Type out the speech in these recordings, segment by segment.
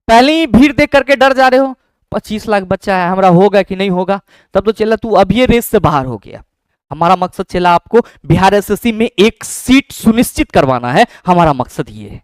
पहले ही भीड़ देख करके डर जा रहे हो, 25 लाख बच्चा है, हमारा होगा कि नहीं होगा, तब तो चला तू अब ये रेस से बाहर हो गया। हमारा मकसद चला आपको बिहार एसएससी में एक सीट सुनिश्चित करवाना है, हमारा मकसद ये है।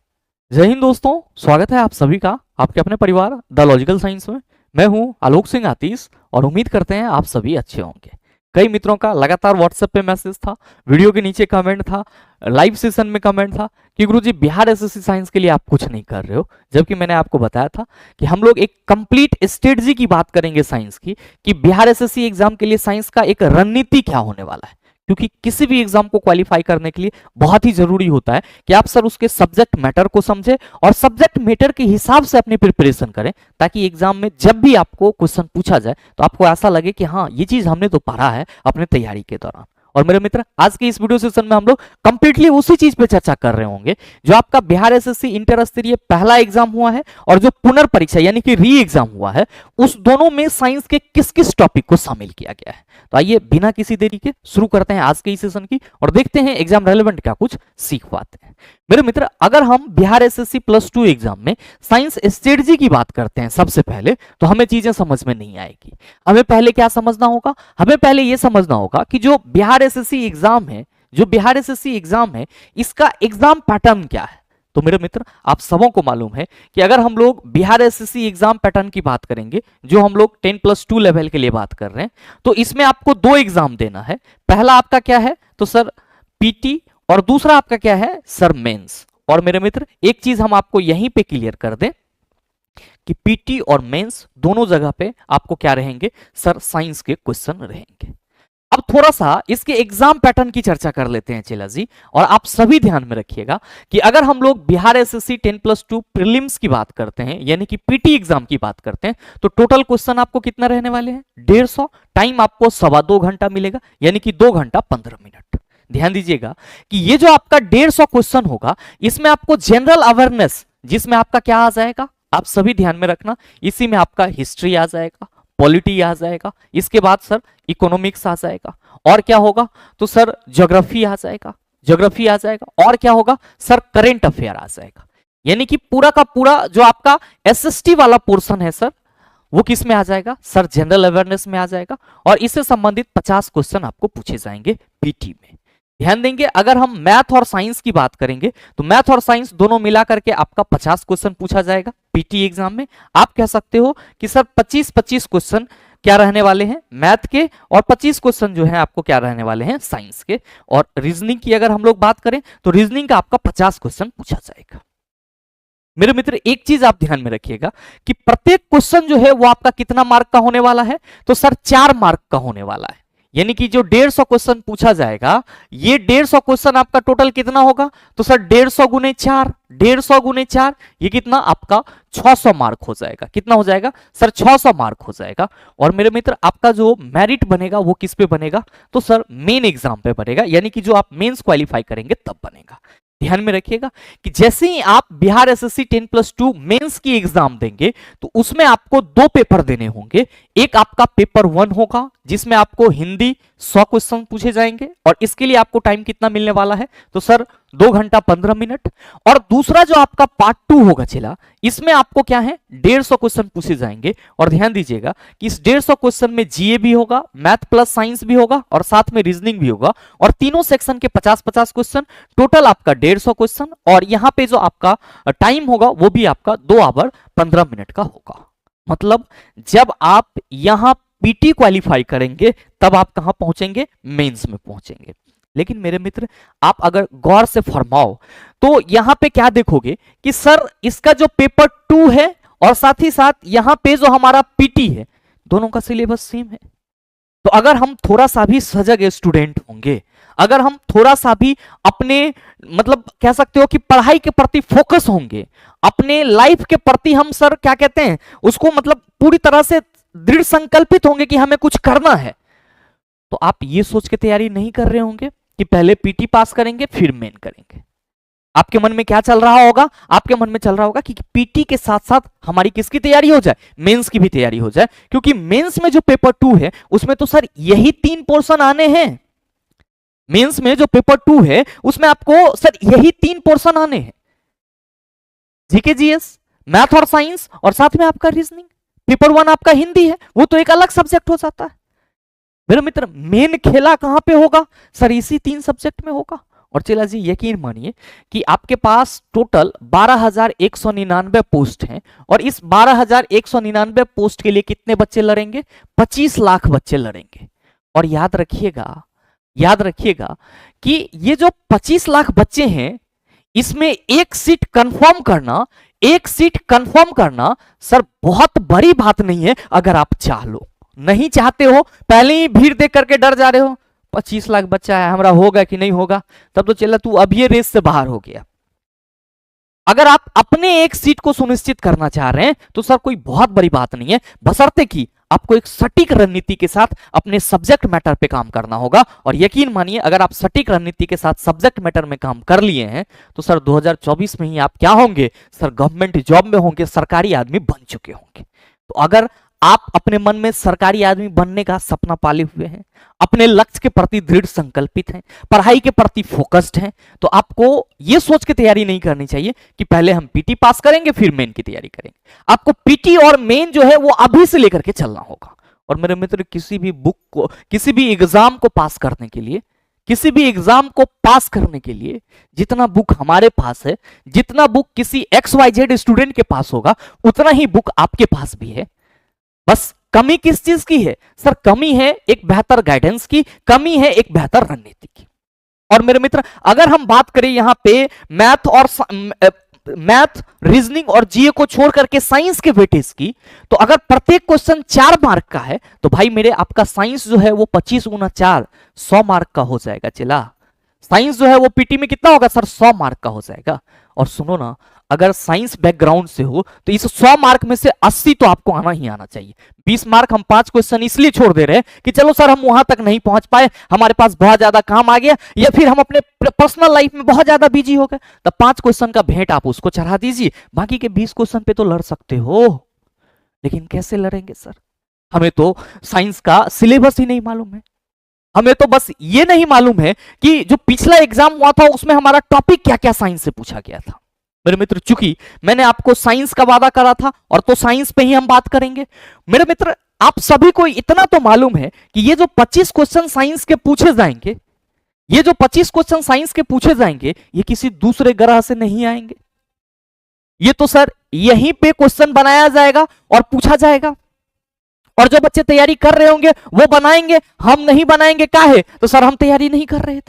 जय हिंद दोस्तों, स्वागत है आप सभी का आपके अपने परिवार द लॉजिकल साइंस में। मैं हूं आलोक सिंह आतिश और उम्मीद करते हैं आप सभी अच्छे होंगे। कई मित्रों का लगातार व्हाट्सएप पे मैसेज था, वीडियो के नीचे कमेंट था, लाइव सेशन में कमेंट था कि गुरुजी बिहार एसएससी साइंस के लिए आप कुछ नहीं कर रहे हो, जबकि मैंने आपको बताया था कि हम लोग एक कंप्लीट स्ट्रेटजी की बात करेंगे साइंस की, कि बिहार एसएससी एग्जाम के लिए साइंस का एक रणनीति क्या होने वाला है। क्योंकि किसी भी एग्जाम को क्वालिफाई करने के लिए बहुत ही जरूरी होता है कि आप सर उसके सब्जेक्ट मैटर को समझें और सब्जेक्ट मैटर के हिसाब से अपनी प्रिपरेशन करें, ताकि एग्जाम में जब भी आपको क्वेश्चन पूछा जाए तो आपको ऐसा लगे कि हाँ ये चीज हमने तो पढ़ा है अपने तैयारी के दौरान। और मेरे मित्र, आज के इस वीडियो सेशन में हम लोग कंप्लीटली उसी चीज पे चर्चा कर रहे होंगे जो आपका बिहार एसएससी इंटर स्तरीय पहला एग्जाम हुआ है और जो पुनर्परीक्षा यानी कि री एग्जाम हुआ है, उस दोनों में साइंस के किस किस टॉपिक को शामिल किया गया है। तो आइए बिना किसी देरी के शुरू करते हैं आज के इस सेशन की और देखते हैं एग्जाम रेलेवेंट क्या कुछ सीख पाते हैं। मेरे मित्र, अगर हम बिहार एसएससी +2 एग्जाम में साइंस स्ट्रेटजी की बात करते हैं सबसे पहले, तो हमें चीजें समझ में नहीं आएगी। हमें पहले क्या समझना होगा? हमें पहले यह समझना होगा कि जो बिहार एसएससी एग्जाम है, जो बिहार एसएससी एग्जाम है, इसका एग्जाम पैटर्न क्या है। तो मेरे मित्र, आप सबों को मालूम है कि अगर हम लोग बिहार एसएससी एग्जाम पैटर्न की बात करेंगे, जो हम लोग 10+2 लेवल के लिए बात कर रहे हैं, तो इसमें आपको 2 एग्जाम देना है। पहला आपका क्या है तो सर पीटी, और दूसरा आपका क्या है सर मेंस। और मेरे मित्र, एक चीज हम आपको यहीं पे क्लियर कर दें कि पीटी और मेंस दोनों जगह पे आपको क्या रहेंगे सर, साइंस के क्वेश्चन रहेंगे। अब थोड़ा सा इसके एग्जाम पैटर्न की चर्चा कर लेते हैं चेला जी, और आप सभी ध्यान में रखिएगा कि अगर हम लोग बिहार एसएससी 10+2 प्रीलिम्स की बात करते हैं यानी कि पीटी एग्जाम की बात करते हैं, तो टोटल क्वेश्चन आपको कितना रहने वाले हैं 150। टाइम आपको 2.25 घंटा मिलेगा यानी कि 2 घंटा 15 मिनट। ध्यान दीजिएगा कि ये जो आपका 150 क्वेश्चन होगा, इसमें आपको जनरल अवेयरनेस, जिसमें आपका क्या आ जाएगा, आप सभी ध्यान में रखना, इसी में आपका हिस्ट्री आ जाएगा, पॉलिटी आ जाएगा, इसके बाद सर इकोनॉमिक्स आ जाएगा, और क्या होगा तो सर ज्योग्राफी आ जाएगा, ज्योग्राफी आ जाएगा, और क्या होगा सर करंट अफेयर आ जाएगा। यानी कि पूरा का पूरा जो आपका एसएसटी वाला पोर्शन है सर, वो किस में आ जाएगा सर, जनरल अवेयरनेस में आ जाएगा, और इससे संबंधित 50 क्वेश्चन आपको पूछे जाएंगे पीटी में। ध्यान देंगे, अगर हम मैथ और साइंस की बात करेंगे तो मैथ और साइंस दोनों मिला करके आपका 50 क्वेश्चन पूछा जाएगा पीटी एग्जाम में। आप कह सकते हो कि सर 25-25 क्वेश्चन क्या रहने वाले हैं मैथ के, और 25 क्वेश्चन जो है आपको क्या रहने वाले हैं साइंस के। और रीजनिंग की अगर हम लोग बात करें तो रीजनिंग का आपका 50 क्वेश्चन पूछा जाएगा। मेरे मित्र, एक चीज आप ध्यान में रखिएगा कि प्रत्येक क्वेश्चन जो है वो आपका कितना मार्क का होने वाला है तो सर 4 मार्क का होने वाला है। यानी कि जो 150 क्वेश्चन पूछा जाएगा, ये 150 क्वेश्चन आपका टोटल कितना होगा तो सर 150 गुने 4, 150 गुने 4, ये कितना आपका 600 मार्क हो जाएगा। कितना हो जाएगा सर 600 मार्क हो जाएगा। और मेरे मित्र, आपका जो मेरिट बनेगा वो किस पे बनेगा तो सर मेन एग्जाम पे बनेगा, यानी कि जो आप मेंस क्वालिफाई करेंगे तब बनेगा। ध्यान में रखिएगा कि जैसे ही आप बिहार एसएससी 10+2 मेंस की एग्जाम देंगे तो उसमें आपको 2 पेपर देने होंगे। एक आपका पेपर 1 होगा जिसमें आपको हिंदी 100 क्वेश्चन पूछे जाएंगे, और इसके लिए आपको टाइम कितना मिलने वाला है तो सर 2 घंटा 15 मिनट। और दूसरा जो आपका पार्ट 2 होगा चला, इसमें आपको क्या है 150 क्वेश्चन पूछे जाएंगे। और ध्यान दीजिएगा कि इस 150 क्वेश्चन में जीए भी होगा, मैथ प्लस साइंस भी होगा, और साथ में रीजनिंग भी होगा, और तीनों सेक्शन के 50-50 क्वेश्चन, टोटल आपका 150 क्वेश्चन। और यहां पे जो आपका टाइम होगा वो भी आपका 2 आवर 15 मिनट का होगा। मतलब जब आप यहां पीटी क्वालिफाई करेंगे तब आप कहां पहुंचेंगे, मेंस में पहुंचेंगे। लेकिन मेरे मित्र, आप अगर गौर से फरमाओ तो यहां पे क्या देखोगे कि सर इसका जो पेपर 2 है और साथ ही साथ यहां पे जो हमारा पीटी है, दोनों का सिलेबस सेम है। तो अगर हम थोड़ा सा भी सजग स्टूडेंट होंगे, अगर हम थोड़ा सा भी अपने मतलब कह सकते हो कि पढ़ाई के प्रति फोकस होंगे, अपने लाइफ के प्रति हम सर क्या कहते हैं उसको मतलब पूरी तरह से दृढ़ संकल्पित होंगे कि हमें कुछ करना है, तो आप ये सोच के तैयारी नहीं कर रहे होंगे कि पहले पीटी पास करेंगे फिर मेन करेंगे। आपके मन में क्या चल रहा होगा, आपके मन में चल रहा होगा कि पीटी के साथ साथ हमारी किसकी तैयारी हो जाए, मेंस की भी तैयारी हो जाए, क्योंकि मेंस में जो पेपर 2 है उसमें तो सर यही 3 पोर्शन आने हैं। मेंस में जो पेपर 2 है उसमें आपको सर यही 3 पोर्शन आने हैं, जीके जीएस, मैथ और साइंस, और साथ में आपका रीजनिंग। पेपर 1 आपका हिंदी है, वो तो एक अलग सब्जेक्ट हो जाता है। मेरे मित्र मेन खेला कहां पे होगा सर? इसी 3 सब्जेक्ट में होगा। और चला जी यकीन मानिए कि आपके पास टोटल 12,199 पोस्ट हैं, और इस 12,199 पोस्ट के लिए कितने बच्चे लड़ेंगे? 25 लाख बच्चे लड़ेंगे। और याद रखिएगा कि ये जो 25 लाख बच्चे हैं, इसमें एक सीट कंफर्म करना सर बहुत बड़ी बात नहीं है। अगर आप चाह लो, नहीं चाहते हो, पहले ही भीड़ देख करके डर जा रहे हो, 25 लाख बच्चा है, हमारा होगा कि नहीं होगा, तब तो चला तू अब ये रेस से बाहर हो गया। अगर आप अपने एक सीट को सुनिश्चित करना चाह रहे हैं तो सर कोई बहुत बड़ी बात नहीं है, बशर्ते कि आपको एक सटीक रणनीति के साथ अपने सब्जेक्ट मैटर पे काम करना होगा। और यकीन मानिए अगर आप सटीक रणनीति के साथ सब्जेक्ट मैटर में काम कर लिए हैं तो सर 2024 में ही आप क्या होंगे सर? गवर्नमेंट जॉब में होंगे, सरकारी आदमी बन चुके होंगे। तो अगर आप अपने मन में सरकारी आदमी बनने का सपना पाले हुए हैं, अपने लक्ष्य के प्रति दृढ़ संकल्पित हैं, पढ़ाई के प्रति फोकस्ड हैं, तो आपको यह सोच के तैयारी नहीं करनी चाहिए कि पहले हम पीटी पास करेंगे फिर मेन की तैयारी करेंगे। आपको पीटी और मेन जो है वो अभी से लेकर के चलना होगा। और मेरे मित्र किसी भी एग्जाम को पास करने के लिए जितना बुक हमारे पास है, जितना बुक किसी XYZ स्टूडेंट के पास होगा, उतना ही बुक आपके पास भी है। बस कमी किस चीज की है सर? कमी है एक बेहतर गाइडेंस की, कमी है एक बेहतर रणनीति की। और मेरे मित्र अगर हम बात करें यहां पे मैथ, रीजनिंग और जीए को छोड़ करके साइंस के वेटेज की, तो अगर प्रत्येक क्वेश्चन 4 मार्क का है तो भाई मेरे आपका साइंस जो है वो 25 गुना 4 100 मार्क का हो जाएगा। चला साइंस जो है वो पीटी में कितना होगा सर? 100 मार्क का हो जाएगा। और सुनो ना, अगर साइंस बैकग्राउंड से हो तो इस 100 मार्क में से 80 तो आपको आना ही आना चाहिए। 20 मार्क हम 5 क्वेश्चन इसलिए छोड़ दे रहे हैं कि चलो सर हम वहां तक नहीं पहुंच पाए, हमारे पास बहुत ज्यादा काम आ गया, या फिर हम अपने पर्सनल लाइफ में बहुत ज्यादा बिजी हो गए, तब 5 क्वेश्चन का भेंट आप उसको चढ़ा दीजिए, बाकी के 20 क्वेश्चन पे तो लड़ सकते हो। लेकिन कैसे लड़ेंगे सर? हमें तो साइंस का सिलेबस ही नहीं मालूम है, हमें तो बस ये नहीं मालूम है कि जो पिछला एग्जाम हुआ था उसमें हमारा टॉपिक क्या क्या साइंस से पूछा गया था। मेरे मित्र चूंकि मैंने आपको साइंस का वादा करा था और तो साइंस पे ही हम बात करेंगे। मेरे मित्र आप सभी को इतना तो मालूम है कि ये जो 25 क्वेश्चन साइंस के पूछे जाएंगे, ये किसी दूसरे ग्रह से नहीं आएंगे। ये तो सर यहीं पे क्वेश्चन बनाया जाएगा और पूछा जाएगा, और जो बच्चे तैयारी कर रहे होंगे वो बनाएंगे, हम नहीं बनाएंगे। काहे? तो सर हम तैयारी नहीं कर रहे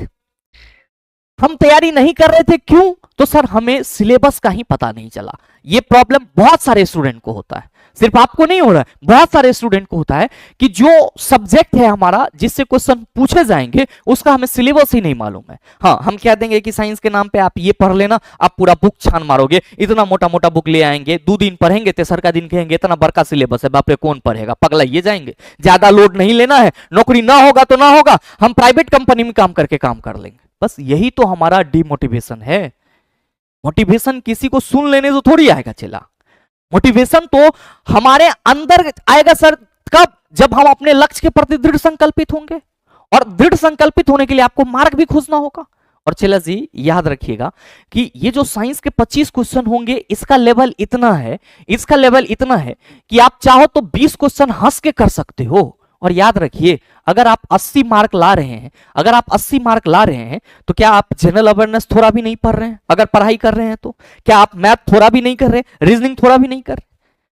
थे। क्यों? तो सर हमें सिलेबस का ही पता नहीं चला। ये प्रॉब्लम बहुत सारे स्टूडेंट को होता है, सिर्फ आपको नहीं हो रहा है, बहुत सारे स्टूडेंट को होता है कि जो सब्जेक्ट है हमारा जिससे क्वेश्चन पूछे जाएंगे उसका हमें सिलेबस ही नहीं मालूम है। हाँ, हम कह देंगे कि साइंस के नाम पे आप ये पढ़ लेना, आप पूरा बुक छान मारोगे, इतना मोटा मोटा बुक ले आएंगे, 2 दिन पढ़ेंगे, तेसर का दिन कहेंगे इतना बड़का सिलेबस है, बाप रे कौन पढ़ेगा, पगलाइए जाएंगे, ज्यादा लोड नहीं लेना है, नौकरी ना होगा तो ना होगा, हम प्राइवेट कंपनी में काम करके काम कर लेंगे। बस यही तो हमारा डिमोटिवेशन है। मोटिवेशन किसी को सुन लेने से थोड़ी आएगा चला, मोटिवेशन तो हमारे अंदर आएगा सर कब? जब हम अपने लक्ष्य के प्रति दृढ़ संकल्पित होंगे, और दृढ़ संकल्पित होने के लिए आपको मार्ग भी खोजना होगा। और चला जी याद रखिएगा कि ये जो साइंस के 25 क्वेश्चन होंगे इसका लेवल इतना है कि आप चाहो तो 20 क्वेश्चन हंस के कर सकते हो। और याद रखिए अगर आप 80 मार्क ला रहे हैं, तो क्या आप जनरल अवेयरनेस थोड़ा भी नहीं पढ़ रहे हैं? अगर पढ़ाई कर रहे हैं तो क्या आप मैथ थोड़ा भी नहीं कर रहे, रीजनिंग थोड़ा भी नहीं कर रहे?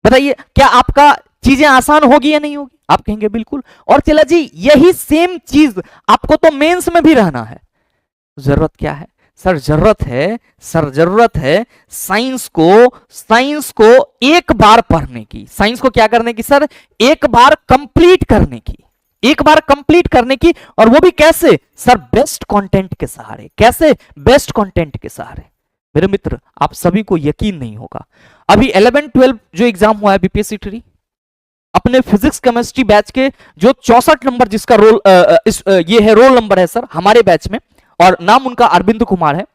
बताइए क्या आपका चीजें आसान होगी या नहीं होगी? आप कहेंगे बिल्कुल। और चला जी यही सेम चीज आपको तो मेंस में भी रहना है। जरूरत क्या है सर? जरूरत है साइंस को एक बार पढ़ने की। साइंस को क्या करने की सर? एक बार कंप्लीट करने की। और वो भी कैसे सर? बेस्ट कंटेंट के सहारे। कैसे? बेस्ट कंटेंट के सहारे। मेरे मित्र आप सभी को यकीन नहीं होगा, अभी 11-12 जो एग्जाम हुआ है बीपीएससी ट्री, अपने फिजिक्स केमिस्ट्री बैच के जो 64 नंबर जिसका ये है रोल नंबर है सर हमारे बैच में, और नाम उनका अरविंद कुमार है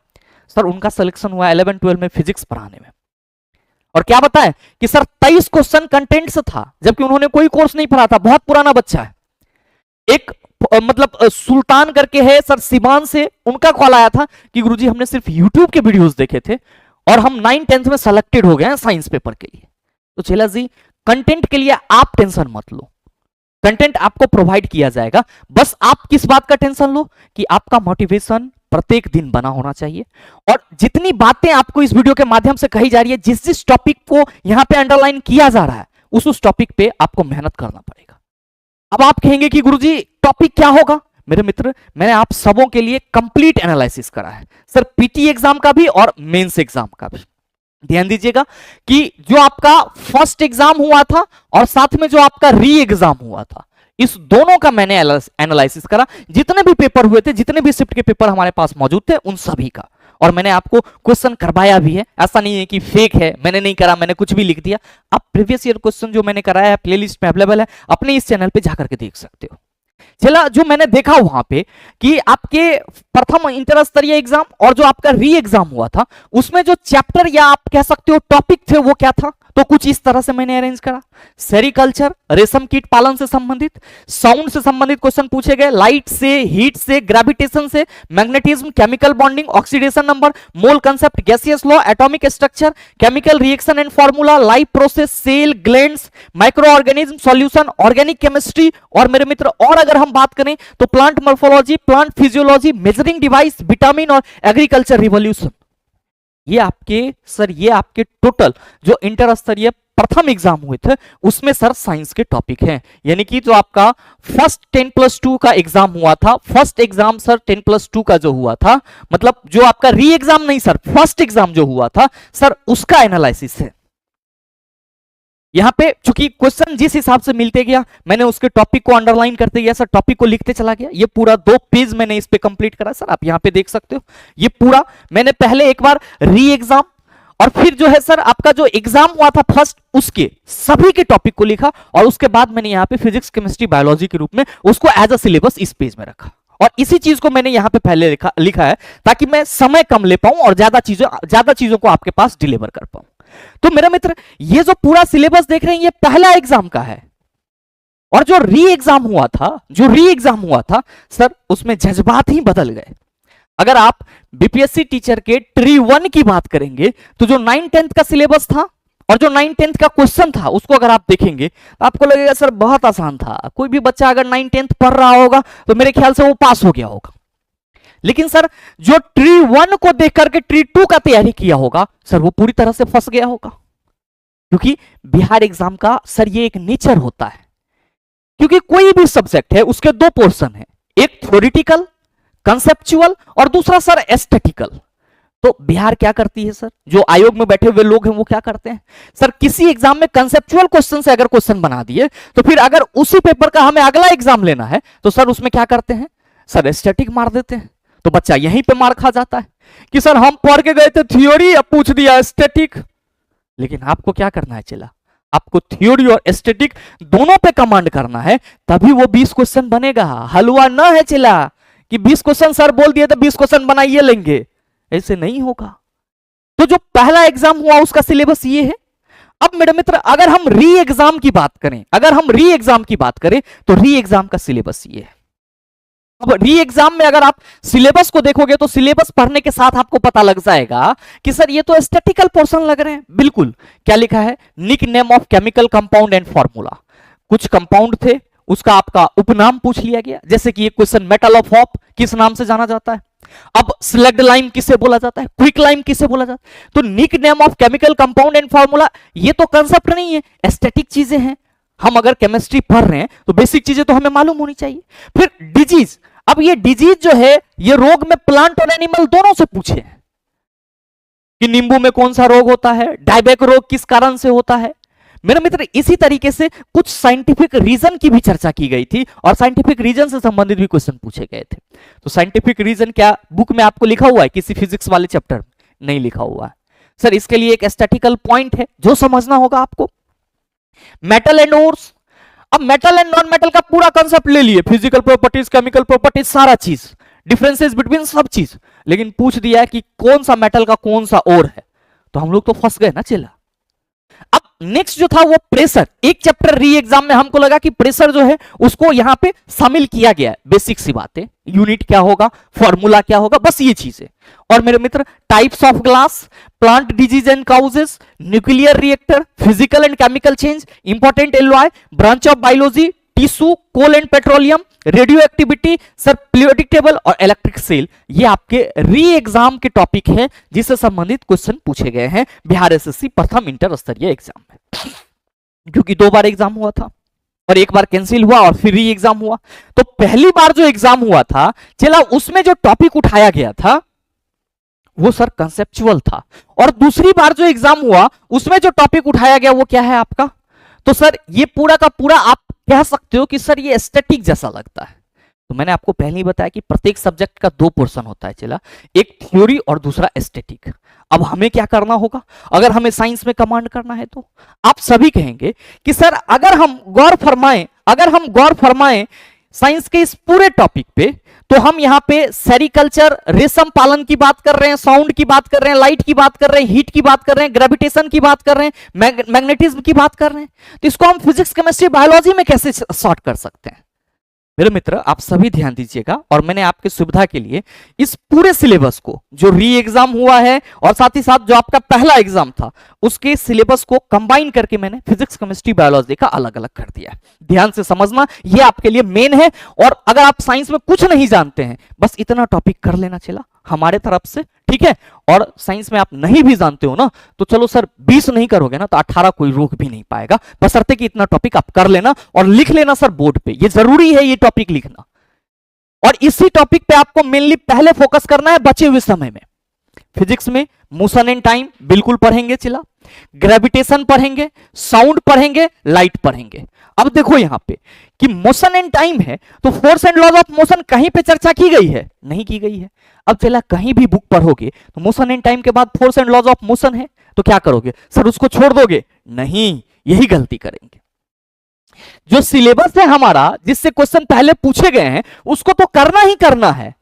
सर, उनका सिलेक्शन हुआ 11-12 में फिजिक्स पढ़ाने में। और क्या बताएं कि सर 23 क्वेश्चन कंटेंट से था, जबकि उन्होंने कोई कोर्स नहीं पढ़ा था, बहुत पुराना बच्चा है। एक मतलब सुल्तान करके है सर सिवान से, उनका कॉल आया था कि गुरुजी हमने सिर्फ यूट्यूब के वीडियोस देखे थे और हम 9-10 में सेलेक्टेड हो गए हैं साइंस पेपर के लिए। तो चेला जी कंटेंट के लिए आप टेंशन मत लो, कंटेंट आपको प्रोवाइड किया जाएगा। बस आप किस बात का टेंशन लो कि आपका मोटिवेशन प्रत्येक दिन बना होना चाहिए, और जितनी बातें आपको इस वीडियो के माध्यम से कही जा रही है, जिस जिस टॉपिक को यहां पे अंडरलाइन किया जा रहा है, उस टॉपिक पे आपको मेहनत करना पड़ेगा। अब आप कहेंगे कि गुरुजी टॉपिक क्या होगा? मेरे मित्र, मैंने आप सबों के लिए कंप्लीट एनालिसिस करा है सर, पीटी एग्जाम का भी और मेंस एग्जाम का भी। ध्यान दीजिएगा कि जो आपका फर्स्ट एग्जाम हुआ था और साथ में जो आपका री एग्जाम हुआ था, इस दोनों का मैंने एनालिसिस करा। जितने भी पेपर हुए थे, जितने भी शिफ्ट के पेपर हमारे पास मौजूद थे, उन सभी का, और मैंने आपको क्वेश्चन करवाया भी है। ऐसा नहीं है कि फेक है, मैंने नहीं करा, मैंने कुछ भी लिख दिया। आप प्रीवियस ईयर क्वेश्चन जो मैंने कराया है प्लेलिस्ट में अवेलेबल है, अपने इस चैनल पे जाकर के देख सकते हो। चला, जो मैंने देखा वहां पे कि आपके प्रथम इंटर स्तरीय एग्जाम और जो आपका री एग्जाम हुआ था, उसमें जो चैप्टर या आप कह सकते हो टॉपिक थे, वो क्या था? तो कुछ इस तरह से मैंने अरेंज करा। सेरिकल्चर, रेशम कीट पालन से संबंधित, साउंड से संबंधित क्वेश्चन पूछे गए, लाइट से, हीट से, ग्रेविटेशन से, magnetism, chemical bonding, oxidation number, mole concept, gaseous law, atomic structure, chemical reaction and formula, life process, cell, glands, microorganism, solution, organic chemistry, और मेरे मित्र और अगर हम बात करें तो plant morphology, plant physiology, measuring device, vitamin और एग्रीकल्चर रिवॉल्यूशन। ये आपके टोटल जो इंटर स्तरीय प्रथम एग्जाम हुए थे, उसमें सर साइंस के टॉपिक हैं। यानी कि जो आपका फर्स्ट 10+2 का एग्जाम हुआ था, फर्स्ट एग्जाम सर 10+2 का जो हुआ था, मतलब जो आपका री एग्जाम नहीं सर, फर्स्ट एग्जाम जो हुआ था सर, उसका एनालिसिस है। यहां पे चूंकि क्वेश्चन जिस हिसाब से मिलते गया, मैंने उसके टॉपिक को अंडरलाइन करते गया सर, टॉपिक को लिखते चला गया। ये पूरा 2 पेज मैंने इस पे कंप्लीट करा सर, आप यहां पे देख सकते हो। ये पूरा मैंने पहले एक बार री एग्जाम और फिर जो है सर आपका जो एग्जाम हुआ था फर्स्ट, उसके सभी के टॉपिक को लिखा, और उसके बाद मैंने यहां पे फिजिक्स, केमिस्ट्री, बायोलॉजी के रूप में उसको एज अ सिलेबस इस पेज में रखा। और इसी चीज को मैंने यहां पे पहले लिखा है ताकि मैं समय कम ले पाऊं और ज्यादा चीजों को आपके पास डिलीवर कर पाऊं। तो मेरा मित्र, ये जो पूरा सिलेबस देख रहे हैं, ये पहला एग्जाम का है। और जो री एग्जाम हुआ था सर, उसमें जज्बात ही बदल गए। अगर आप बीपीएससी टीचर के ट्री 1 की बात करेंगे, तो जो 9-10 का सिलेबस था और जो 9-10 का क्वेश्चन था, उसको अगर आप देखेंगे तो आपको लगेगा सर बहुत आसान था, कोई भी बच्चा अगर 9-10 पढ़ रहा होगा तो मेरे ख्याल से वो पास हो गया होगा। लेकिन सर जो ट्री 1 को देख करके ट्री 2 का तैयारी किया होगा सर, वो पूरी तरह से फंस गया होगा। क्योंकि बिहार एग्जाम का सर ये एक नेचर होता है, क्योंकि कोई भी सब्जेक्ट है उसके 2 पोर्शन है, एक थ्योरेटिकल कंसेप्चुअल और दूसरा सर एस्थेटिकल। तो बिहार क्या करती है सर, जो आयोग में बैठे हुए लोग हैं वो क्या करते हैं सर, किसी एग्जाम में कंसेप्चुअल क्वेश्चन से अगर क्वेश्चन बना दिए तो फिर अगर उसी पेपर का हमें अगला एग्जाम लेना है तो सर उसमें क्या करते हैं सर, एस्थेटिक मार देते हैं। तो बच्चा यहीं पे मार खा जाता है कि सर हम पढ़ के गए थे थ्योरी, अब पूछ दिया एस्थेटिक। लेकिन आपको क्या करना है चला, आपको थ्योरी और एस्थेटिक दोनों पे कमांड करना है, तभी वो 20 क्वेश्चन बनेगा। हलवा ना है चला कि 20 क्वेश्चन सर बोल दिए तो 20 क्वेश्चन बनाइए लेंगे, ऐसे नहीं होगा। तो जो पहला एग्जाम हुआ उसका सिलेबस ये है। अब मेरे मित्र, अगर हम री एग्जाम की बात करें, तो री एग्जाम का सिलेबस ये है। अब री एग्जाम में अगर आप सिलेबस को देखोगे तो सिलेबस पढ़ने के साथ आपको पता लग जाएगा कि सर ये तो एस्थेटिकल पोर्शन लग रहे हैं। बिल्कुल, क्या लिखा है, nickname of chemical compound and formula. कुछ कंपाउंड थे, उसका आपका उपनाम पूछ लिया गया, जैसे कि ये क्वेश्चन मेटल ऑफ होप किस नाम से जाना जाता है। अब स्लग्ड लाइम किसे बोला जाता है, क्विक लाइम किसे बोला जाता है। तो nickname of chemical compound and formula, ये तो कंसेप्ट नहीं है, एस्थेटिक चीजें हैं। हम अगर केमिस्ट्री पढ़ रहे हैं तो बेसिक चीजें तो हमें मालूम होनी चाहिए। फिर डिजीज, अब ये डिजीज जो है, ये रोग में प्लांट और एनिमल दोनों से पूछे हैं कि नींबू में कौन सा रोग होता है, डायबेक रोग किस कारण से होता है। मेरे मित्र, इसी तरीके से कुछ साइंटिफिक रीजन की भी चर्चा की गई थी और साइंटिफिक रीजन से संबंधित भी क्वेश्चन पूछे गए थे। तो साइंटिफिक रीजन क्या बुक में आपको लिखा हुआ है, किसी फिजिक्स वाले चैप्टर में नहीं लिखा हुआ है सर। इसके लिए एक स्टैटिकल पॉइंट है जो समझना होगा आपको। मेटल एंड ओर्स, अब मेटल एंड नॉन मेटल का पूरा कंसेप्ट ले लिए, फिजिकल प्रॉपर्टीज, केमिकल प्रॉपर्टीज, सारा चीज, डिफरेंसेस बिटवीन सब चीज, लेकिन पूछ दिया कि कौन सा मेटल का कौन सा ओर है, तो हम लोग तो फंस गए ना चला। अब नेक्स्ट जो था वो प्रेशर, एक चैप्टर री एग्जाम में हमको लगा कि प्रेशर जो है उसको यहां पे शामिल किया गया है, बेसिक सी बातें, यूनिट क्या होगा, फॉर्मूला क्या होगा, बस ये चीजें। और मेरे मित्र types of glass, plant disease and causes, nuclear reactor, physical and chemical change, important alloy, branch of biology, tissue, coal and petroleum, radioactivity, sir periodic table और इलेक्ट्रिक सेल, ये आपके री एग्जाम के टॉपिक हैं जिससे संबंधित question पूछे गए हैं बिहार एसएससी प्रथम इंटर स्तरीय एग्जाम में, क्योंकि 2 बार एग्जाम हुआ था और 1 बार कैंसिल हुआ और फिर री एग्जाम हुआ। तो पहली बार जो एग्जाम हुआ था चला, उसमें जो टॉपिक उठाया गया था वो सर कंसेप्चुअल था, और दूसरी बार जो एग्जाम हुआ उसमें जो टॉपिक उठाया गया वो क्या है आपका, तो सर ये पूरा का पूरा आप कह सकते हो कि सर ये एस्थेटिक जैसा लगता है। तो मैंने आपको पहले ही बताया कि प्रत्येक सब्जेक्ट का 2 पोर्शन होता है चला, एक थ्योरी और दूसरा एस्थेटिक। अब हमें क्या करना होगा, अगर हमें साइंस में कमांड करना है तो आप सभी कहेंगे कि सर अगर हम गौर फरमाएं साइंस के इस पूरे टॉपिक पे, तो हम यहाँ पे सेरिकल्चर, रेशम पालन की बात कर रहे हैं, साउंड की बात कर रहे हैं, लाइट की बात कर रहे हैं, हीट की बात कर रहे हैं, ग्रेविटेशन की बात कर रहे हैं, मैग्नेटिज्म की बात कर रहे हैं, तो इसको हम फिजिक्स, केमिस्ट्री, बायोलॉजी में कैसे सॉर्ट कर सकते हैं। मेरे मित्र आप सभी ध्यान दीजिएगा, और मैंने आपकी सुविधा के लिए इस पूरे सिलेबस को, जो री एग्जाम हुआ है और साथ ही साथ जो आपका पहला एग्जाम था, उसके सिलेबस को कंबाइन करके मैंने फिजिक्स, केमिस्ट्री, बायोलॉजी का अलग अलग कर दिया। ध्यान से समझना, ये आपके लिए मेन है। और अगर आप साइंस में कुछ नहीं जानते हैं, बस इतना टॉपिक कर लेना चला हमारे तरफ से, ठीक है। और साइंस में आप नहीं भी जानते हो ना, तो चलो सर 20 नहीं करोगे ना तो 18 कोई रोक भी नहीं पाएगा, बशर्ते कि इतना टॉपिक आप कर लेना और लिख लेना सर बोर्ड पे। ये जरूरी है ये टॉपिक लिखना, और इसी टॉपिक पे आपको मेनली पहले फोकस करना है बचे हुए समय में। फिजिक्स में मोशन एंड टाइम बिल्कुल पढ़ेंगे चिला, ग्रेविटेशन पढ़ेंगे, साउंड पढ़ेंगे, लाइट पढ़ेंगे। अब देखो यहां पे कि मोशन एंड टाइम है, तो force and laws of motion कहीं पे चर्चा की गई है, नहीं की गई है। अब चला कहीं भी बुक पढ़ोगे तो मोशन एंड टाइम के बाद force and laws of motion है, तो क्या करोगे सर, उसको छोड़ दोगे? नहीं, यही गलती करेंगे। जो सिलेबस है हमारा, जिससे क्वेश्चन पहले पूछे गए हैं, उसको तो करना ही करना है।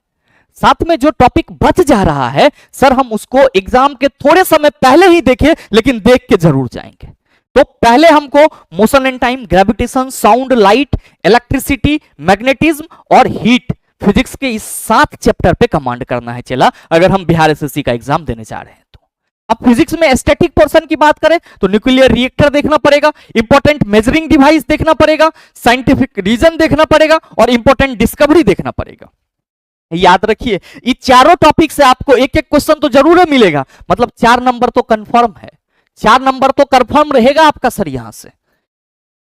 साथ में जो टॉपिक बच जा रहा है सर, हम उसको एग्जाम के थोड़े समय पहले ही देखें, लेकिन देख के जरूर जाएंगे। तो पहले हमको motion and time, gravitation, sound, light, electricity, magnetism और हीट, फिजिक्स के इस 7 चैप्टर पे कमांड करना है चला, अगर हम बिहार एसएससी का एग्जाम देने जा रहे हैं तो। अब फिजिक्स में एस्थेटिक पोर्शन की बात करें तो न्यूक्लियर रिएक्टर देखना पड़ेगा, इंपॉर्टेंट मेजरिंग डिवाइस देखना पड़ेगा, साइंटिफिक रीजन देखना पड़ेगा और इंपॉर्टेंट डिस्कवरी देखना पड़ेगा। याद रखिए, ये चारों टॉपिक से आपको एक एक क्वेश्चन तो जरूर मिलेगा, मतलब 4 नंबर तो कंफर्म है, 4 नंबर तो कंफर्म रहेगा आपका सर। यहां से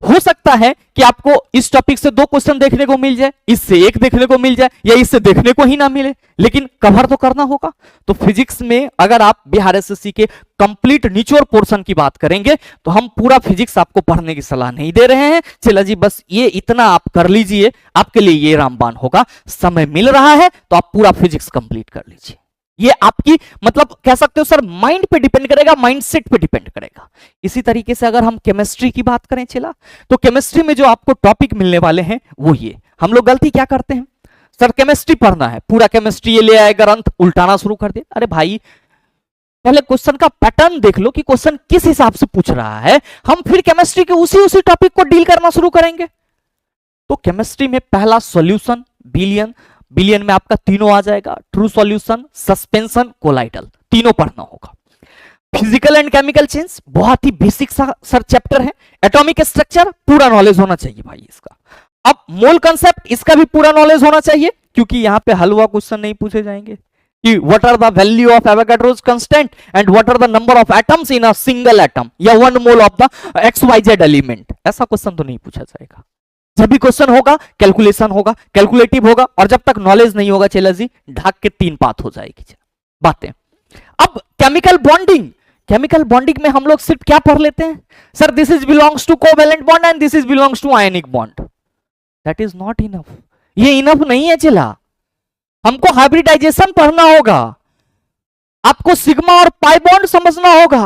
हो सकता है कि आपको इस टॉपिक से 2 क्वेश्चन देखने को मिल जाए, इससे 1 देखने को मिल जाए, या इससे देखने को ही ना मिले, लेकिन कवर तो करना होगा। तो फिजिक्स में अगर आप बिहार एसएससी के कंप्लीट निचोड़ पोर्शन की बात करेंगे तो हम पूरा फिजिक्स आपको पढ़ने की सलाह नहीं दे रहे हैं। चला जी, बस ये इतना आप कर लीजिए, आपके लिए ये रामबाण होगा। समय मिल रहा है तो आप पूरा फिजिक्स कंप्लीट कर लीजिए। ये आपकी मतलब कह सकते हो सर माइंड पे डिपेंड करेगा, माइंडसेट पे डिपेंड करेगा। इसी तरीके से अगर हम केमिस्ट्री की बात करें चला, तो केमिस्ट्री में जो आपको टॉपिक मिलने वाले हैं वो ये। हम लोग गलती क्या करते हैं, सर केमिस्ट्री पढ़ना है, पूरा केमिस्ट्री ये ले आए ग्रंथ उल्टाना शुरू कर दिया। अरे भाई, पहले क्वेश्चन का पैटर्न देख लो कि क्वेश्चन किस हिसाब से पूछ रहा है, हम फिर केमिस्ट्री के उसी टॉपिक को डील करना शुरू करेंगे। तो केमिस्ट्री में पहला सॉल्यूशन, बिलियन में आपका तीनों आ जाएगा, ट्रू सॉल्यूशन, सस्पेंशन, कोलाइडल, तीनों पढ़ना होगा। फिजिकल एंड केमिकल चेंज बहुत ही बेसिक सा सर चैप्टर है। एटॉमिक स्ट्रक्चर पूरा नॉलेज होना चाहिए भाई इसका। अब मोल कंसेप्ट, इसका भी पूरा नॉलेज होना चाहिए, क्योंकि यहां पे हलवा क्वेश्चन नहीं पूछे जाएंगे कि what are the value of Avogadro's constant and what are the number of atoms in a single atom या 1 mole of the XYZ element. ऐसा क्वेश्चन तो नहीं पूछा जाएगा। जब भी क्वेश्चन होगा कैलकुलेशन होगा, कैलकुलेटिव होगा, और जब तक नॉलेज नहीं होगा चला जी ढाक के 3 बात हो जाएगी बातें। अब केमिकल बॉन्डिंग में हम लोग सिर्फ क्या पढ़ लेते हैं sir, this is belongs to covalent bond and this is belongs to ionic bond. That is not enough, ये इनफ नहीं है चला, हमको हाइब्रिडाइजेशन पढ़ना होगा, आपको सिग्मा और पाई बॉन्ड समझना होगा,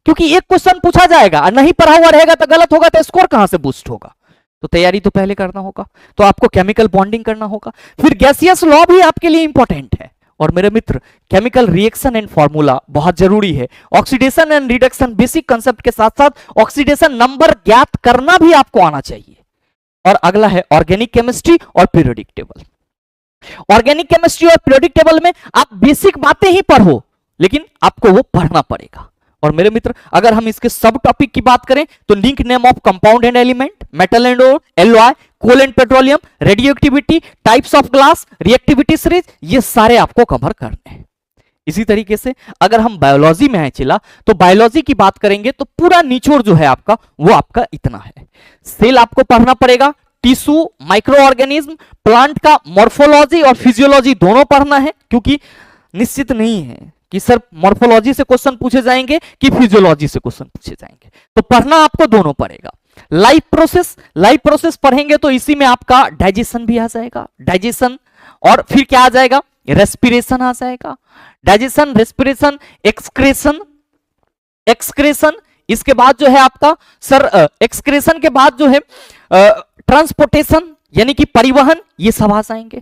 क्योंकि एक क्वेश्चन पूछा जाएगा, नहीं पढ़ा हुआ रहेगा तो गलत होगा तो स्कोर कहां से बूस्ट होगा। तो तैयारी तो पहले करना होगा, तो आपको केमिकल बॉन्डिंग करना होगा। फिर गैसियस लॉ भी आपके लिए इंपॉर्टेंट है, और मेरे मित्र केमिकल रिएक्शन एंड फॉर्मूला बहुत जरूरी है। Oxidation and reduction basic concept के साथ साथ ऑक्सीडेशन नंबर ज्ञात करना भी आपको आना चाहिए। और अगला है ऑर्गेनिक केमिस्ट्री और पीरियोडिक टेबल। ऑर्गेनिक केमिस्ट्री और पीरियोडिक टेबल में आप बेसिक बातें ही पढ़ो, लेकिन आपको वो पढ़ना पड़ेगा। और मेरे मित्र अगर हम इसके सब टॉपिक की बात करें तो link name of compound and element, metal and ore, alloy, coal and petroleum, radioactivity, types of glass, reactivity series, ये सारे आपको कवर करने हैं। इसी तरीके से अगर हम बायोलॉजी में है चिला, तो बायोलॉजी की बात करेंगे तो पूरा निचोड़ जो है आपका वो आपका इतना है। सेल आपको पढ़ना पड़ेगा, टिश्यू, माइक्रो ऑर्गेनिज्म, प्लांट का मॉर्फोलॉजी और फिजियोलॉजी दोनों पढ़ना है, क्योंकि निश्चित नहीं है कि सर मॉर्फोलॉजी से क्वेश्चन पूछे जाएंगे कि फिजियोलॉजी से क्वेश्चन पूछे जाएंगे, तो पढ़ना आपको दोनों पड़ेगा। लाइफ प्रोसेस पढ़ेंगे तो इसी में आपका डाइजेशन भी आ जाएगा, डाइजेशन, और फिर क्या आ जाएगा, रेस्पिरेशन आ जाएगा, डाइजेशन, रेस्पिरेशन, एक्सक्रेशन, इसके बाद जो है आपका सर एक्सक्रेशन के बाद जो है ट्रांसपोर्टेशन यानी कि परिवहन, ये सब आ जाएंगे,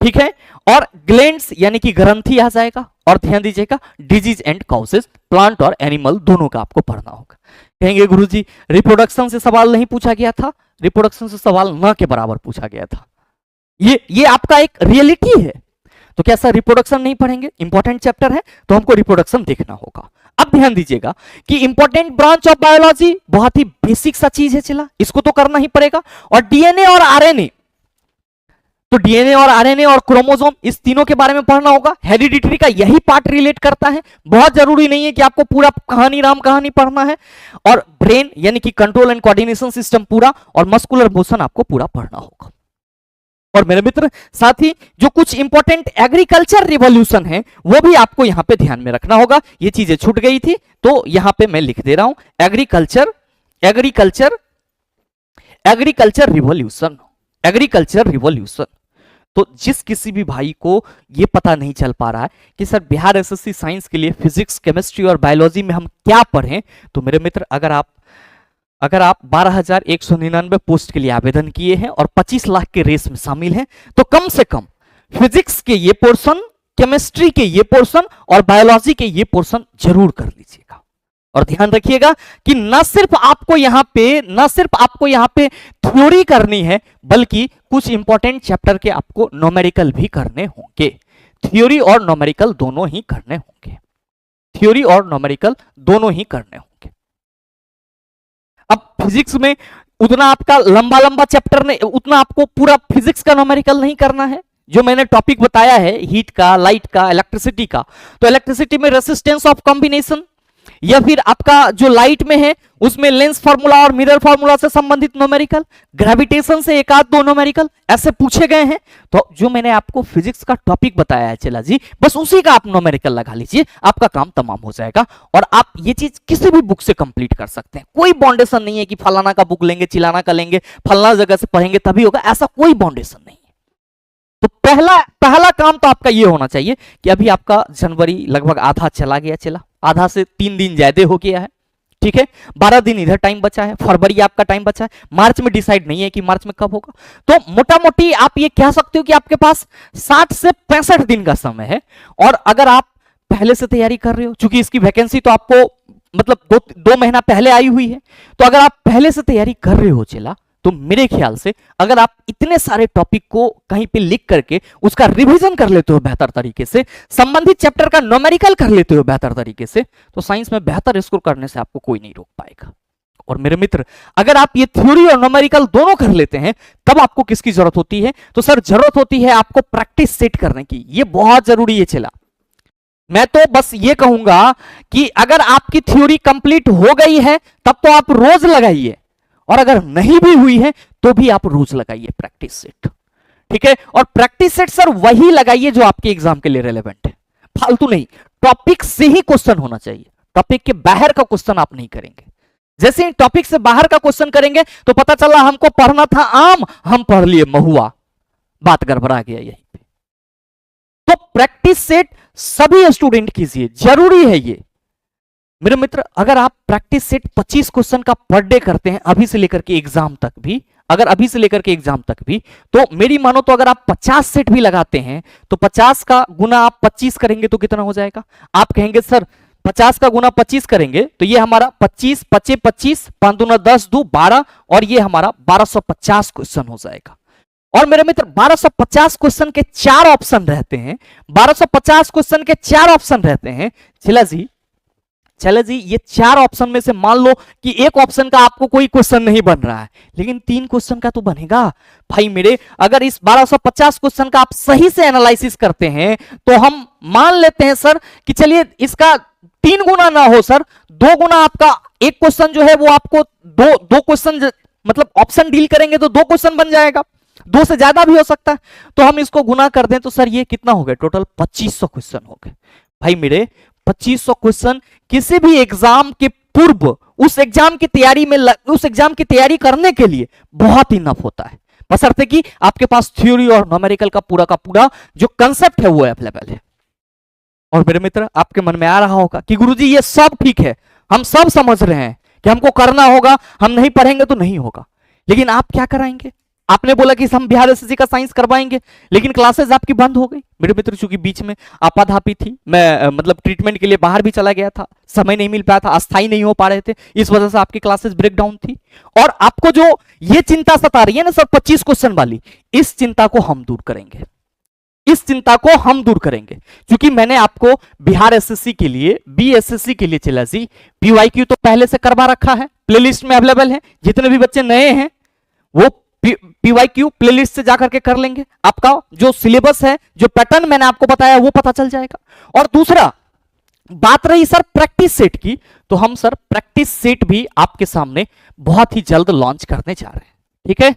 ठीक है। और ग्लैंड्स यानी कि ग्रंथि आ जाएगा। और ध्यान दीजिएगा डिजीज एंड कॉजेज, प्लांट और एनिमल दोनों का आपको पढ़ना होगा। कहेंगे गुरुजी रिप्रोडक्शन से सवाल नहीं पूछा गया था, रिप्रोडक्शन से सवाल न के बराबर पूछा गया था, ये आपका एक रियलिटी है। तो क्या सर रिप्रोडक्शन नहीं पढ़ेंगे? इंपॉर्टेंट चैप्टर है तो हमको रिप्रोडक्शन देखना होगा। अब ध्यान दीजिएगा कि इंपॉर्टेंट ब्रांच ऑफ बायोलॉजी बहुत ही बेसिक सा चीज है चला, इसको तो करना ही पड़ेगा। और डीएनए और आरएनए, तो डीएनए और आरएनए और क्रोमोसोम, इस तीनों के बारे में पढ़ना होगा। हेरिडिटरी का यही पार्ट रिलेट करता है, बहुत जरूरी नहीं है कि आपको पूरा कहानी राम कहानी पढ़ना है। और ब्रेन यानी कि कंट्रोल एंड कोऑर्डिनेशन सिस्टम पूरा, और मस्कुलर मोशन आपको पूरा पढ़ना होगा। और मेरे मित्र साथ ही जो कुछ इंपॉर्टेंट एग्रीकल्चर रिवॉल्यूशन है वो भी आपको यहां पे ध्यान में रखना होगा। ये चीजें छूट गई थी तो यहां पे मैं लिख दे रहा हूं, एग्रीकल्चर रिवॉल्यूशन। तो जिस किसी भी भाई को ये पता नहीं चल पा रहा है कि सर बिहार एसएससी साइंस के लिए फिजिक्स, केमिस्ट्री और बायोलॉजी में हम क्या पढ़ें, तो मेरे मित्र अगर आप 12,199 पोस्ट के लिए आवेदन किए हैं और 25 लाख के रेस में शामिल हैं, तो कम से कम फिजिक्स के ये पोर्शन, केमिस्ट्री के ये पोर्शन और बायोलॉजी के ये पोर्शन जरूर कर लीजिएगा। और ध्यान रखिएगा कि न सिर्फ आपको यहां पे थ्योरी करनी है, बल्कि कुछ इंपॉर्टेंट चैप्टर के आपको न्यूमेरिकल भी करने होंगे। थ्योरी और न्यूमेरिकल दोनों ही करने होंगे। अब फिजिक्स में उतना आपका लंबा चैप्टर नहीं, उतना आपको पूरा फिजिक्स का न्यूमेरिकल नहीं करना है। जो मैंने टॉपिक बताया है हीट का, लाइट का, इलेक्ट्रिसिटी का, तो इलेक्ट्रिसिटी में रेसिस्टेंस ऑफ कॉम्बिनेशन, या फिर आपका जो लाइट में है उसमें लेंस फार्मूला और मिरर फार्मूला से संबंधित न्यूमेरिकल, ग्रेविटेशन से एक आध दो न्यूमेरिकल ऐसे पूछे गए हैं। तो जो मैंने आपको फिजिक्स का टॉपिक बताया है चला जी, बस उसी का आप न्यूमेरिकल लगा लीजिए, आपका काम तमाम हो जाएगा। और आप ये चीज किसी भी बुक से कंप्लीट कर सकते हैं। कोई बाउंडेशन नहीं है कि फलाना का बुक लेंगे, चिलाना का लेंगे, फलाना जगह से पढ़ेंगे तभी होगा, ऐसा कोई बाउंडेशन नहीं है। तो पहला काम तो आपका ये होना चाहिए कि अभी आपका जनवरी लगभग आधा चला गया, चला आधा से 3 दिन ज्यादा हो गया है, ठीक है। 12 दिन इधर टाइम बचा है, फरवरी आपका टाइम बचा है, मार्च में डिसाइड नहीं है कि मार्च में कब होगा। तो मोटा मोटी आप ये कह सकते हो कि आपके पास 60 से 65 दिन का समय है। और अगर आप पहले से तैयारी कर रहे हो, चूंकि इसकी वैकेंसी तो आपको मतलब 2 महीना पहले आई हुई है, तो अगर आप पहले से तैयारी कर रहे हो चला, तो मेरे ख्याल से अगर आप इतने सारे टॉपिक को कहीं पे लिख करके उसका रिवीजन कर लेते हो बेहतर तरीके से, संबंधित चैप्टर का न्यूमेरिकल कर लेते हो बेहतर तरीके से, तो साइंस में बेहतर स्कोर करने से आपको कोई नहीं रोक पाएगा। और मेरे मित्र अगर आप ये थ्योरी और न्यूमेरिकल दोनों कर लेते हैं, तब आपको किसकी जरूरत होती है? तो सर जरूरत होती है आपको प्रैक्टिस सेट करने की। ये बहुत जरूरी है चला। मैं तो बस ये कहूंगा कि अगर आपकी थ्योरी कंप्लीट हो गई है तब तो आप रोज लगाइए, और अगर नहीं भी हुई है तो भी आप रोज लगाइए प्रैक्टिस सेट, ठीक है। और प्रैक्टिस सेट सर वही लगाइए जो आपके एग्जाम के लिए रेलेवेंट है, फालतू नहीं। टॉपिक से ही क्वेश्चन होना चाहिए, टॉपिक के बाहर का क्वेश्चन आप नहीं करेंगे। जैसे ही टॉपिक से बाहर का क्वेश्चन करेंगे तो पता चला हमको पढ़ना था आम, हम पढ़ लिए महुआ, बात गड़बड़ा गया यहीं पे। तो प्रैक्टिस सेट सभी स्टूडेंट कीजिए, जरूरी है ये मेरे मित्र। अगर आप प्रैक्टिस सेट 25 क्वेश्चन का पर डे करते हैं अभी से लेकर के एग्जाम तक भी, अगर अभी से लेकर के एग्जाम तक भी, तो मेरी मानो तो अगर आप 50 सेट भी लगाते हैं तो 50 का गुना आप 25 करेंगे तो कितना हो जाएगा? आप कहेंगे सर 50 का गुना 25 करेंगे तो ये हमारा 25 पचे 25 5 दूना 10 दो 12 और ये हमारा 1250 क्वेश्चन हो जाएगा। और मेरे मित्र 1250 क्वेश्चन के 4 ऑप्शन रहते हैं, 1250 क्वेश्चन के 4 ऑप्शन रहते हैं। चलो जी ये 4 ऑप्शन में से मान लो कि एक ऑप्शन का आपको कोई क्वेश्चन नहीं बन रहा है, लेकिन 3 क्वेश्चन का तो बनेगा भाई मेरे। अगर इस 1250 क्वेश्चन का आप सही से एनालिसिस करते हैं तो हम मान लेते हैं सर कि चलिए इसका 3 गुना ना हो सर, 2 गुना आपका एक क्वेश्चन जो है वो आपको दो क्वेश्चन मतलब ऑप्शन डील करेंगे तो 2 क्वेश्चन बन जाएगा, 2 से ज्यादा भी हो सकता है। तो हम इसको गुना कर दें तो सर ये कितना हो गया? टोटल 2500 क्वेश्चन हो गए भाई मेरे। 2500 क्वेश्चन किसी भी एग्जाम के पूर्व उस एग्जाम की तैयारी में उस एग्जाम की तैयारी करने के लिए बहुत इनफ होता है, बशर्ते कि आपके पास थ्योरी और न्यूमेरिकल का पूरा जो कंसेप्ट है वो अवेलेबल है। और मेरे मित्र आपके मन में आ रहा होगा कि गुरुजी ये सब ठीक है, हम सब समझ रहे हैं कि हमको करना होगा, हम नहीं पढ़ेंगे तो नहीं होगा, लेकिन आप क्या कराएंगे? आपने बोला कि हम बिहार एसएससी का साइंस करवाएंगे, लेकिन क्लासेस आपकी बंद हो गई। मेरे मित्र चूंकि बीच में आपाधापी थी, मैं मतलब ट्रीटमेंट के लिए बाहर भी चला गया था, समय नहीं मिल पाया था, अस्थाई नहीं हो पा रहे थे, इस वजह से आपकी क्लासेस ब्रेक डाउन थी। और आपको जो ये चिंता सता रही है ना सर 25 क्वेश्चन वाली, इस चिंता को हम दूर करेंगे, इस चिंता को हम दूर करेंगे। क्योंकि मैंने आपको बिहार एसएससी के लिए, बीएसएससी के लिए चला जी पीवाईक्यू तो पहले से करवा रखा है, प्लेलिस्ट में अवेलेबल है। जितने भी बच्चे नए हैं वो पीवाईक्यू प्लेलिस्ट से जाकर के कर लेंगे, आपका जो सिलेबस है, जो पैटर्न मैंने आपको बताया वो पता चल जाएगा। और दूसरा बात रही सर प्रैक्टिस सेट की, तो हम सर प्रैक्टिस सेट भी आपके सामने बहुत ही जल्द लॉन्च करने जा रहे हैं, ठीक है।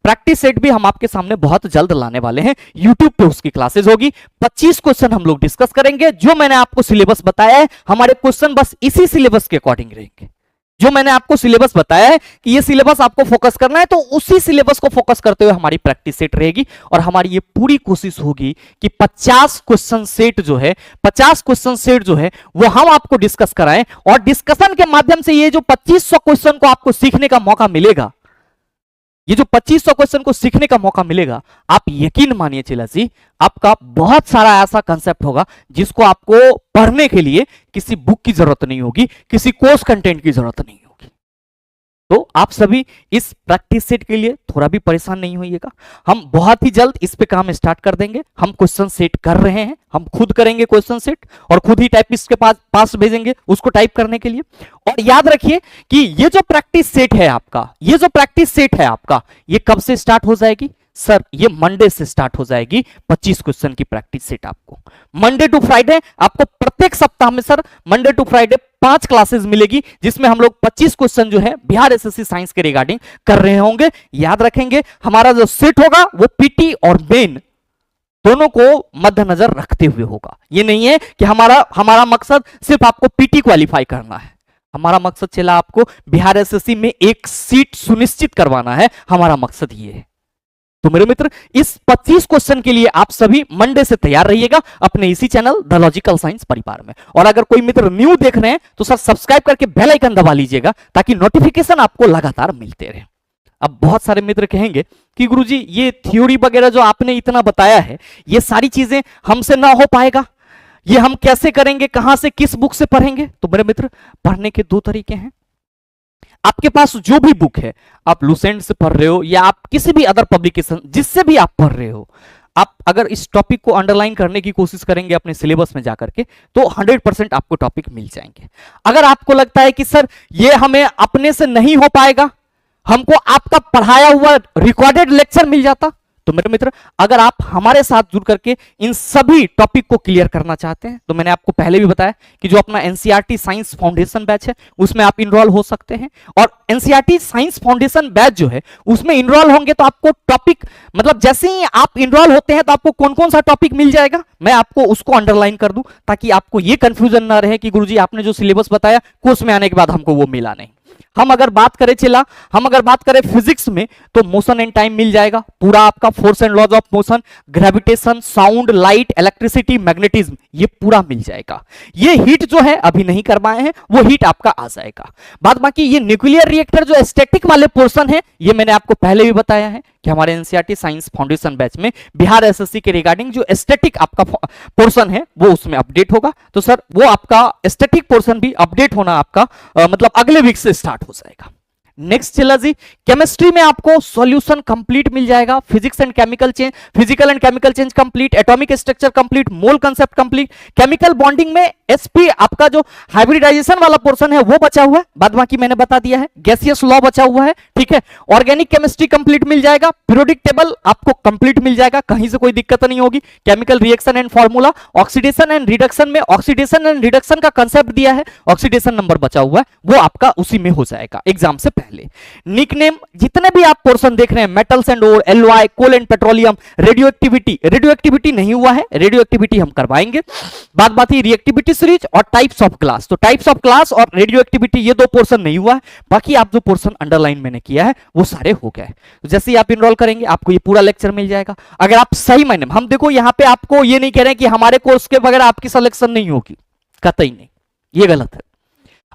प्रैक्टिस सेट भी हम आपके सामने बहुत जल्द लाने वाले हैं, YouTube पे उसकी क्लासेस होगी। 25 क्वेश्चन हम लोग डिस्कस करेंगे, जो मैंने आपको सिलेबस बताया है हमारे क्वेश्चन बस इसी सिलेबस के अकॉर्डिंग रहेंगे। जो मैंने आपको सिलेबस बताया है कि ये सिलेबस आपको फोकस करना है, तो उसी सिलेबस को फोकस करते हुए हमारी प्रैक्टिस सेट रहेगी। और हमारी ये पूरी कोशिश होगी कि 50 क्वेश्चन सेट जो है, 50 क्वेश्चन सेट जो है वो हम आपको डिस्कस कराएं, और डिस्कशन के माध्यम से ये जो 2500 क्वेश्चन को आपको सीखने का मौका मिलेगा, ये जो 2500 क्वेश्चन को सीखने का मौका मिलेगा, आप यकीन मानिए चिला जी, आपका बहुत सारा ऐसा कंसेप्ट होगा जिसको आपको पढ़ने के लिए किसी बुक की जरूरत नहीं होगी, किसी कोर्स कंटेंट की जरूरत नहीं होगी। तो आप सभी इस प्रैक्टिस सेट के लिए थोड़ा भी परेशान नहीं होइएगा, हम बहुत ही जल्द इस पे काम स्टार्ट कर देंगे। हम क्वेश्चन सेट कर रहे हैं, हम खुद करेंगे क्वेश्चन सेट, और खुद ही टाइपिस्ट के पास भेजेंगे उसको टाइप करने के लिए। और याद रखिए कि ये जो प्रैक्टिस सेट है आपका, ये जो प्रैक्टिस सेट है आपका, ये कब से स्टार्ट हो जाएगी सर? ये मंडे से स्टार्ट हो जाएगी। 25 क्वेश्चन की प्रैक्टिस सेट आपको मंडे टू फ्राइडे, आपको प्रत्येक सप्ताह में sir Monday to Friday 5 classes मिलेगी, जिसमें हम लोग 25 क्वेश्चन जो है बिहार एसएससी साइंस के रिगार्डिंग कर रहे होंगे। याद रखेंगे हमारा जो सेट होगा वो पीटी और मेन दोनों को मद्देनजर रखते हुए होगा। ये नहीं है कि हमारा मकसद सिर्फ आपको पीटी क्वालिफाई करना है, हमारा मकसद चला आपको बिहार एसएससी में एक सीट सुनिश्चित करवाना है, हमारा मकसद ये है। तो मेरे मित्र इस 25 क्वेश्चन के लिए आप सभी मंडे से तैयार रहिएगा अपने इसी चैनल द लॉजिकल साइंस परिवार में। और अगर कोई मित्र न्यू देख रहे हैं तो सर सब्सक्राइब करके बेल आइकन दबा लीजिएगा, ताकि नोटिफिकेशन आपको लगातार मिलते रहे। अब बहुत सारे मित्र कहेंगे कि गुरुजी ये थ्योरी वगैरह जो आपने इतना बताया है, ये सारी चीजें हमसे ना हो पाएगा, ये हम कैसे करेंगे, कहां से, किस बुक से पढ़ेंगे? तो मेरे मित्र पढ़ने के 2 तरीके हैं। आपके पास जो भी बुक है, आप लुसेंट से पढ़ रहे हो या आप किसी भी अदर पब्लिकेशन जिससे भी आप पढ़ रहे हो, आप अगर इस टॉपिक को अंडरलाइन करने की कोशिश करेंगे अपने सिलेबस में जाकर के, तो 100% आपको टॉपिक मिल जाएंगे। अगर आपको लगता है कि सर ये हमें अपने से नहीं हो पाएगा, हमको आपका पढ़ाया हुआ रिकॉर्डेड लेक्चर मिल जाता, तो मेरे मित्र अगर आप हमारे साथ जुड़ करके इन सभी टॉपिक को क्लियर करना चाहते हैं, तो मैंने आपको पहले भी बताया कि जो अपना एनसीईआरटी साइंस फाउंडेशन बैच है उसमें आप इनरोल हो सकते हैं। और एनसीईआरटी साइंस फाउंडेशन बैच जो है उसमें इनरोल होंगे तो आपको टॉपिक, मतलब जैसे ही आप इनरोल होते हैं तो आपको कौन कौन सा टॉपिक मिल जाएगा, मैं आपको उसको अंडरलाइन कर दूं, ताकि आपको ये कंफ्यूजन ना रहे कि गुरुजी आपने जो सिलेबस बताया कोर्स में आने के बाद हमको वो मिला नहीं। हम अगर बात करें चला, हम अगर बात करें फिजिक्स में तो मोशन एंड टाइम मिल जाएगा, पूरा आपका force and laws of motion, gravitation, sound, light, electricity, magnetism, ये पूरा मिल जाएगा। ये हीट जो है अभी नहीं करवाए हैं, वो हीट आपका आ जाएगा। बाद बाकी ये न्यूक्लियर रिएक्टर जो स्टैटिक वाले पोर्शन है, ये मैंने आपको पहले भी बताया है कि हमारे एनसीईआरटी साइंस फाउंडेशन बैच में बिहार एसएससी के रिगार्डिंग जो स्टैटिक आपका पोर्शन है वो उसमें अपडेट होगा। तो सर वो आपका स्टैटिक पोर्शन भी अपडेट होना आपका मतलब अगले वीक से स्टार्ट हो जाएगा। नेक्स्ट चला जी, केमिस्ट्री में आपको सॉल्यूशन कंप्लीट मिल जाएगा, physics and chemical change, physical and chemical change complete, atomic structure complete, mole concept complete, chemical bonding में एसपी आपका जो हाइब्रिडाइजेशन वाला पोर्शन है वो बचा हुआ है, बाद बाकी मैंने बता दिया है, गैसियस लॉ बचा हुआ है, ठीक है, ऑर्गेनिक केमिस्ट्री कंप्लीट मिल जाएगा, पीरियोडिक टेबल आपको कंप्लीट मिल जाएगा, कहीं से कोई दिक्कत नहीं होगी, chemical reaction and formula, oxidation and reduction में ऑक्सीडेशन एंड रिडक्शन का कंसेप्ट दिया है, ऑक्सीडेशन नंबर बचा हुआ है, वो आपका उसी में हो जाएगा एग्जाम से पहले। निकनेम जितने भी आप पोर्शन देख रहे हैं, metals and ore, alloy, coal and petroleum, radioactivity नहीं हुआ है, रेडियो एक्टिविटी हम करवाएंगे। बात ही रिएक्टिविटी सीरीज और टाइप्स ऑफ क्लास, तो टाइप्स ऑफ क्लास और रेडियो एक्टिविटी ये दो पोर्शन नहीं हुआ है, बाकी आप जो पोर्शन अंडरलाइन मैंने किया है वो सारे हो गए। तो जैसे ही आप इनरोल करेंगे आपको ये पूरा लेक्चर मिल जाएगा। अगर आप सही मायने में, हम देखो यहाँ पे आपको ये नहीं कह रहे हैं कि हमारे कोर्स के बगैर आपकी सिलेक्शन नहीं होगी, कतई नहीं, ये गलत है।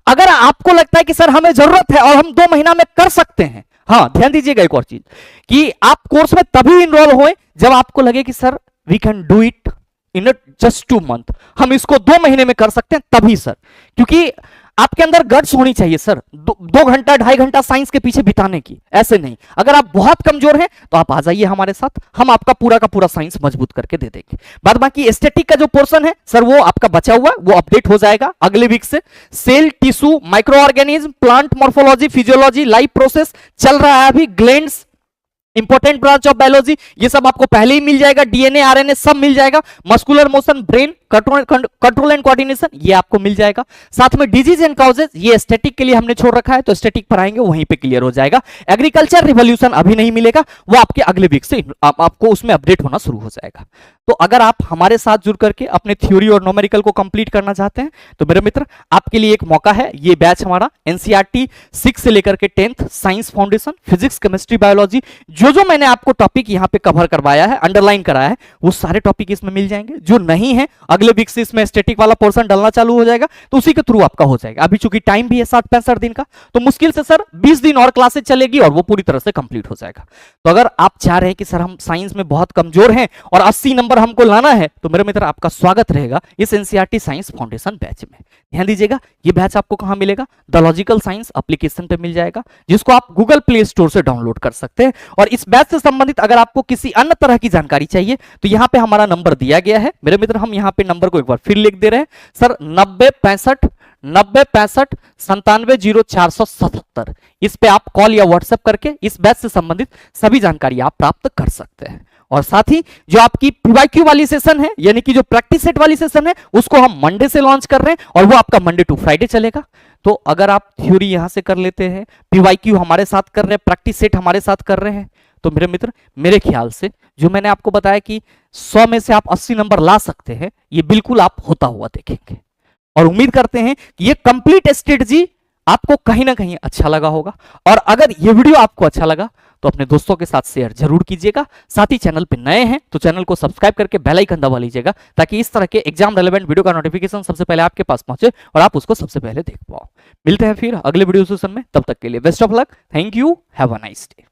अगर आपको लगता है कि सर हमें जरूरत है और हम 2 महीना में कर सकते हैं, हाँ ध्यान दीजिएगा एक और चीज कि आप कोर्स में तभी इनरोल होए जब आपको लगे कि sir we can do it in just 2 month, हम इसको 2 महीने में कर सकते हैं, तभी सर, क्योंकि आपके अंदर गट्स होनी चाहिए सर 2 घंटा 2.5 घंटा साइंस के पीछे बिताने की, ऐसे नहीं। अगर आप बहुत कमजोर हैं तो आप आ जाइए हमारे साथ, हम आपका पूरा का पूरा साइंस मजबूत करके दे देंगे। बाद बाकी एस्थेटिक का जो पोर्शन है सर वो आपका बचा हुआ है, वो अपडेट हो जाएगा अगले वीक से। Cell, tissue, microorganism, plant morphology, physiology, life process चल रहा है अभी, glands, important branch of biology, ये सब आपको पहले ही मिल जाएगा, डीएनए आरएनए सब मिल जाएगा, muscular motion, brain control and coordination ये आपको मिल जाएगा, साथ में डिजीज एंड कॉजेज ये स्टैटिक के लिए हमने छोड़ रखा है, तो स्टैटिक पर आएंगे वहीं पे क्लियर हो जाएगा। एग्रीकल्चर रिवॉल्यूशन अभी नहीं मिलेगा, वो आपके अगले वीक से आपको उसमें अपडेट होना शुरू हो जाएगा। तो अगर आप हमारे साथ जुड़ करके अपने थ्योरी और न्यूमेरिकल को कंप्लीट करना चाहते हैं तो मेरे मित्र आपके लिए एक मौका है, ये बैच हमारा एनसीईआरटी 6 से लेकर के 10th science foundation, physics, chemistry, biology, जो मैंने आपको टॉपिक यहाँ पे कवर करवाया है, अंडरलाइन कराया है, वो सारे टॉपिक इसमें मिल जाएंगे। जो नहीं है अगले वीक से इसमें स्टैटिक वाला पोर्शन डलना चालू हो जाएगा, तो उसी के थ्रू आपका हो जाएगा। अभी चूंकि टाइम भी है 60-65 दिन का, तो मुश्किल से सर 20 दिन और क्लासेस चलेगी और वो पूरी तरह से कंप्लीट हो जाएगा। तो अगर आप चाह रहे हैं कि सर हम साइंस में बहुत कमजोर हैं और 80 नंबर हमको लाना है, तो मेरे मित्र आपका स्वागत रहेगा इस एनसीईआरटी साइंस फाउंडेशन बैच में। ध्यान दीजिएगा ये बैच आपको कहां मिलेगा, द लॉजिकल साइंस एप्लीकेशन पे मिल जाएगा, जिसको आप गूगल प्ले स्टोर से डाउनलोड कर सकते हैं। और इस बैच से संबंधित अगर आपको किसी अन्य तरह की जानकारी चाहिए तो यहाँ पे हमारा नंबर दिया गया है मेरे मित्र, हम यहाँ पे नंबर को एक बार फिर लिख दे रहे हैं सर, 9065 970477, इस पे आप कॉल या व्हाट्सएप करके इस बैच से संबंधित सभी जानकारी आप प्राप्त कर सकते हैं। और साथ ही जो आपकी पीवाईक्यू वाली सेशन है, यानी कि जो प्रैक्टिस सेट वाली सेशन है, उसको हम मंडे से लॉन्च कर रहे हैं और वो आपका मंडे टू फ्राइडे चलेगा। तो अगर आप थ्योरी यहां से कर लेते हैं, पीवाईक्यू हमारे साथ कर रहे हैं, प्रैक्टिस सेट हमारे साथ कर रहे हैं, तो मेरे मित्र मेरे ख्याल से जो मैंने आपको बताया कि 100 में से आप 80 नंबर ला सकते हैं, ये बिल्कुल आप होता हुआ देखेंगे। और उम्मीद करते हैं कि ये कंप्लीट स्ट्रेटजी आपको कहीं ना कहीं अच्छा लगा होगा। और अगर ये वीडियो आपको अच्छा लगा तो अपने दोस्तों के साथ शेयर जरूर कीजिएगा। साथ ही चैनल पे नए हैं तो चैनल को सब्सक्राइब करके बेल आइकन दबा लीजिएगा, ताकि इस तरह के एग्जाम रेलेवेंट वीडियो का नोटिफिकेशन सबसे पहले आपके पास पहुंचे और आप उसको सबसे पहले देख पाओ। मिलते हैं फिर अगले वीडियो सेशन में, तब तक के लिए best of luck, thank you, have a nice day.